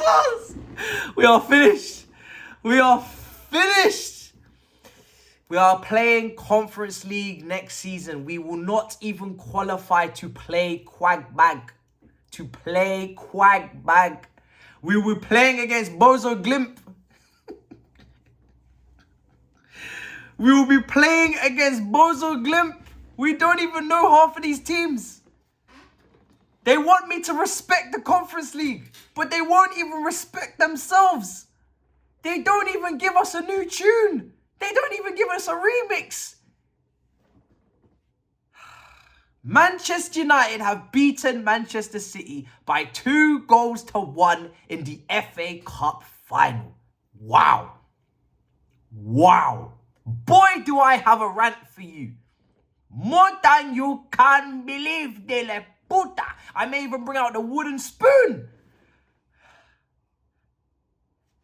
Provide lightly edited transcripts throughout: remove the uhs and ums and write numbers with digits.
Jesus! We are finished. We are finished. We are playing Conference League next season. We will not even qualify to play Quag Bag. To play Quag Bag. We will be playing against Bozo Glimp. We will be playing against Bozo Glimp. We don't even know half of these teams. They want me to respect the Conference League, but they won't even respect themselves. They don't even give us a new tune. They don't even give us a remix. Manchester United have beaten Manchester City by 2-1 in the FA Cup final. Wow. Wow. Boy, do I have a rant for you. More than you can believe, de la puta. I may even bring out the wooden spoon.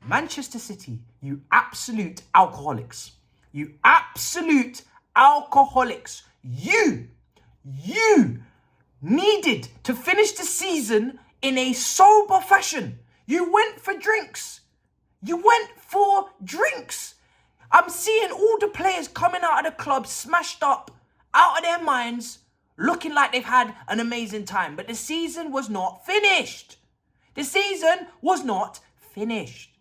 Manchester City, you absolute alcoholics. You absolute alcoholics. You needed to finish the season in a sober fashion. You went for drinks. I'm seeing all the players coming out of the club smashed up, out of their minds, looking like they've had an amazing time. But the season was not finished. The season was not finished.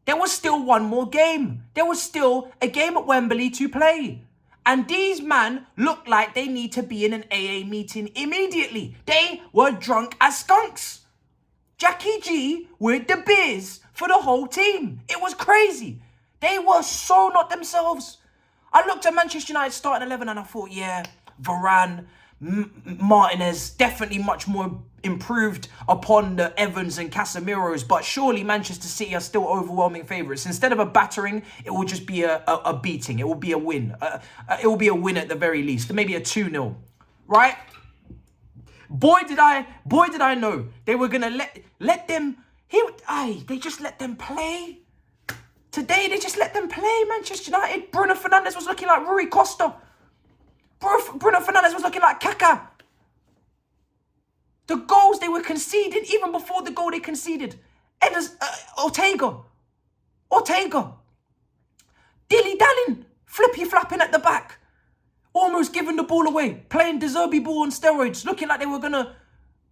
There was still one more game. There was still a game at Wembley to play. And these men looked like they need to be in an AA meeting immediately. They were drunk as skunks. Jackie G with the beers for the whole team. It was crazy. They were so not themselves. I looked at Manchester United starting 11 and I thought, yeah, Varane, Martinez, definitely much more improved upon the Evans and Casemiros, but surely Manchester City are still overwhelming favourites. Instead of a battering, it will just be a beating. It will be a win. It will be a win at the very least. Maybe a 2-0, right? Boy, did I know they were gonna let them. They just let them play. Today they just let them play. Manchester United. Bruno Fernandes was looking like Rui Costa. Bruno Fernandes was looking like Kaká. The goals they were conceding, even before the goal they conceded. Ortega. Dilly-dallying. Flippy-flapping at the back. Almost giving the ball away. Playing De Zerbi ball on steroids. Looking like they were going to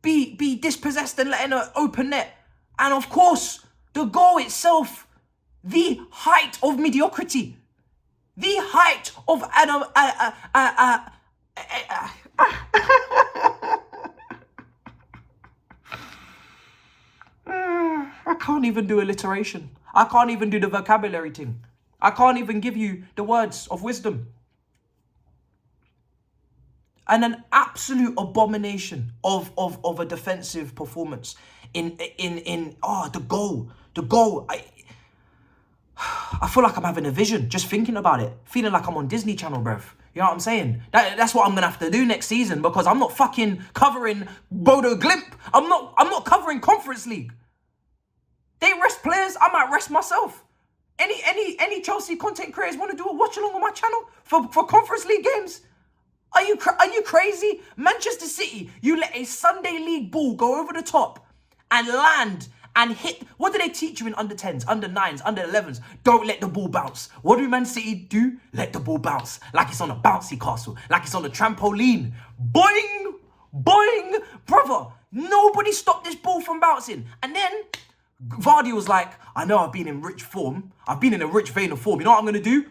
be dispossessed and letting an open net. And of course, the goal itself, the height of mediocrity. The height of I can't even do alliteration. I can't even do the vocabulary thing. I can't even give you the words of wisdom. And an absolute abomination of a defensive performance in the goal. I feel like I'm having a vision just thinking about it. Feeling like I'm on Disney Channel, bruv. You know what I'm saying? That's what I'm going to have to do next season because I'm not fucking covering Bodo Glimp. I'm not covering Conference League. They rest players, I might rest myself. Any Chelsea content creators want to do a watch along on my channel for Conference League games? Are you crazy? Manchester City, you let a Sunday League ball go over the top and land and hit. What do they teach you in under 10s, under 9s, under 11s? Don't let the ball bounce. What do Man City do? Let the ball bounce. Like it's on a bouncy castle. Like it's on a trampoline. Boing! Boing! Brother, nobody stopped this ball from bouncing. And then Vardy was like, I know I've been in rich form. I've been in a rich vein of form. You know what I'm going to do?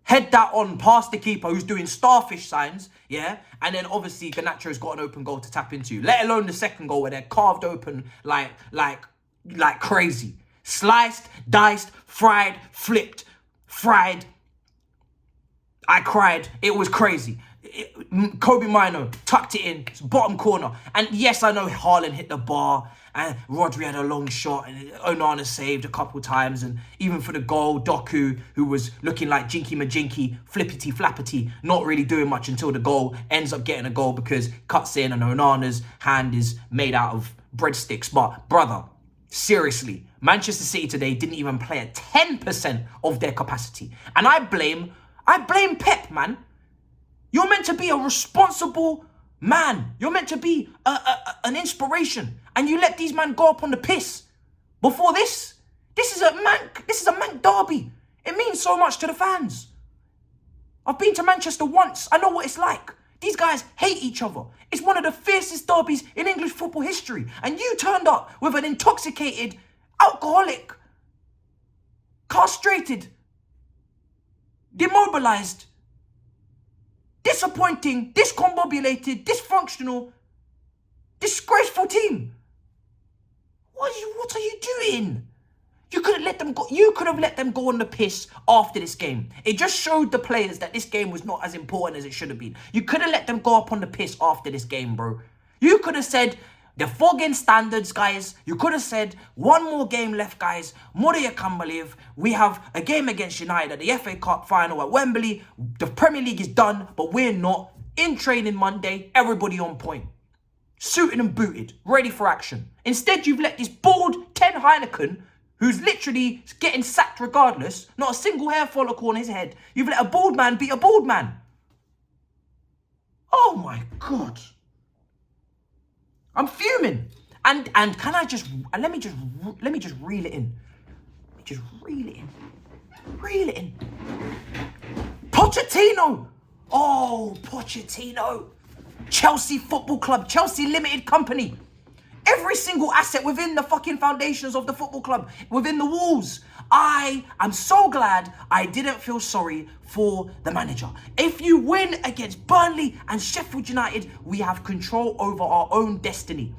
Head that on past the keeper who's doing starfish signs, yeah? And then obviously Garnacho's got an open goal to tap into. Let alone the second goal where they're carved open like crazy. Sliced, diced, fried, flipped, fried. I cried. It was crazy. Kobe Mino tucked it in, bottom corner. And yes, I know Hairline hit the bar and Rodri had a long shot and Onana saved a couple times. And even for the goal, Doku, who was looking like Jinky Majinky, flippity flappity, not really doing much until the goal, ends up getting a goal because cuts in and Onana's hand is made out of breadsticks. But brother, seriously, Manchester City today didn't even play at 10% of their capacity. And I blame Pep, man. You're meant to be a responsible man. You're meant to be an inspiration. And you let these men go up on the piss. Before this, this is a Manc derby. It means so much to the fans. I've been to Manchester once. I know what it's like. These guys hate each other. It's one of the fiercest derbies in English football history. And you turned up with an intoxicated, alcoholic, castrated, demobilized, disappointing, discombobulated, dysfunctional, disgraceful team. What are you doing? You could have let them go. You could have let them go on the piss after this game. It just showed the players that this game was not as important as it should have been. You could have let them go up on the piss after this game, bro. You could have said, the 4-game standards, guys. You could have said, one more game left, guys. Moria can't believe we have a game against United at the FA Cup final at Wembley. The Premier League is done, but we're not. In training Monday, everybody on point. Suited and booted, ready for action. Instead, you've let this bald Ten Heineken, who's literally getting sacked regardless, not a single hair follicle on his head. You've let a bald man beat a bald man. Oh my God. I'm fuming. And can I just, let me just reel it in. Just reel it in. Reel it in. Pochettino. Oh, Pochettino. Chelsea Football Club, Chelsea Limited Company. Every single asset within the fucking foundations of the football club, within the walls. I am so glad I didn't feel sorry for the manager. If you win against Burnley and Sheffield United, we have control over our own destiny.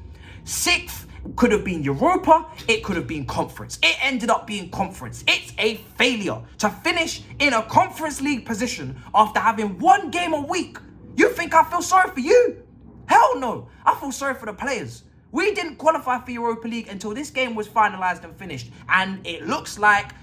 6th could have been Europa, it could have been conference. It ended up being conference. It's a failure to finish in a Conference League position after having one game a week. You think I feel sorry for you? Hell no. I feel sorry for the players. We didn't qualify for Europa League until this game was finalised and finished. And it looks like,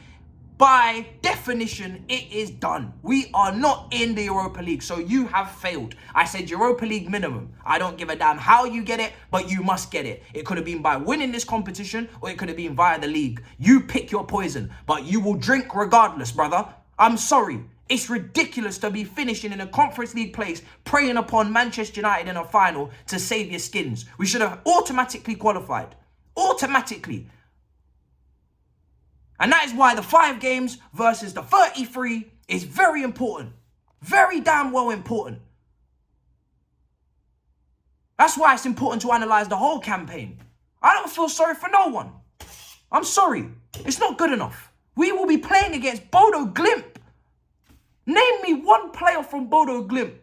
by definition, it is done. We are not in the Europa League, so you have failed. I said Europa League minimum. I don't give a damn how you get it, but you must get it. It could have been by winning this competition, or it could have been via the league. You pick your poison, but you will drink regardless, brother. I'm sorry. It's ridiculous to be finishing in a Conference League place, preying upon Manchester United in a final to save your skins. We should have automatically qualified. Automatically. And that is why the 5 games versus the 33 is very important. Very damn well important. That's why it's important to analyse the whole campaign. I don't feel sorry for no one. I'm sorry. It's not good enough. We will be playing against Bodo Glimt. Name me one player from Bodo Glimt.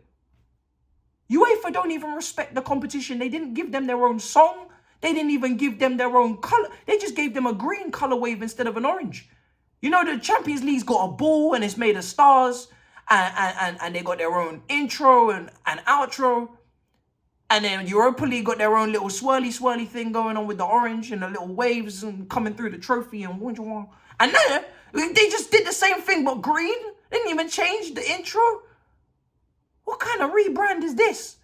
UEFA don't even respect the competition. They didn't give them their own song. They didn't even give them their own colour. They just gave them a green colour wave instead of an orange. You know, the Champions League's got a ball and it's made of stars. And they got their own intro and outro. And then Europa League got their own little swirly thing going on with the orange and the little waves and coming through the trophy and then they just did the same thing but green. Didn't even change the intro. What kind of rebrand is this?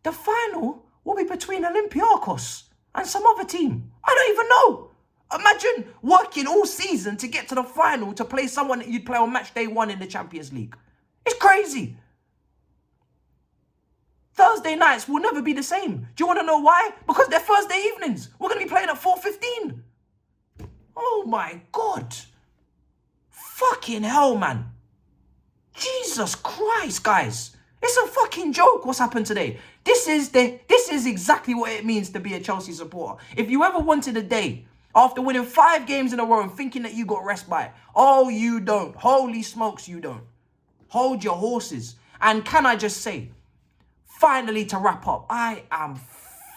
The final will be between Olympiacos and some other team. I don't even know. Imagine working all season to get to the final to play someone that you'd play on match day 1 in the Champions League. It's crazy. Thursday nights will never be the same. Do you want to know why? Because they're Thursday evenings. We're going to be playing at 4:15. Oh my God. Fucking hell, man. Jesus Christ, guys. It's a fucking joke what's happened today. This is exactly what it means to be a Chelsea supporter. If you ever wanted a day after winning 5 games in a row and thinking that you got respite, oh, you don't. Holy smokes, you don't. Hold your horses. And can I just say, finally to wrap up, I am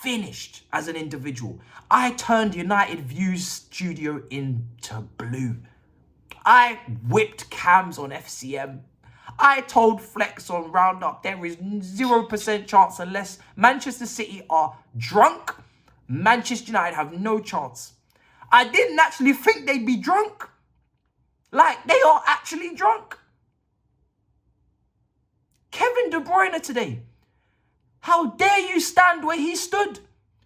finished as an individual. I turned United Views Studio into blue. I whipped cams on FCM. I told Flex on Roundup there is 0% chance unless Manchester City are drunk. Manchester United have no chance. I didn't actually think they'd be drunk. Like, they are actually drunk. Kevin De Bruyne today. How dare you stand where he stood?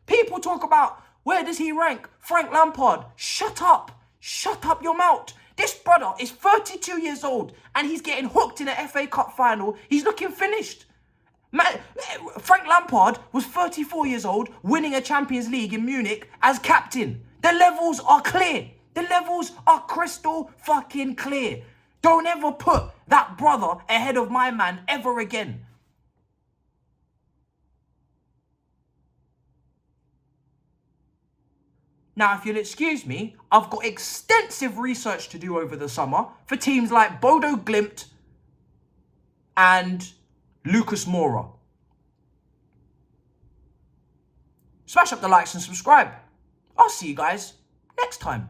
People talk about, where does he rank? Frank Lampard. Shut up. Shut up your mouth. This brother is 32 years old and he's getting hooked in an FA Cup final. He's looking finished. Frank Lampard was 34 years old, winning a Champions League in Munich as captain. The levels are clear. The levels are crystal fucking clear. Don't ever put that brother ahead of my man ever again. Now, if you'll excuse me, I've got extensive research to do over the summer for teams like Bodo Glimt and Lucas Moura. Smash up the likes and subscribe. I'll see you guys next time.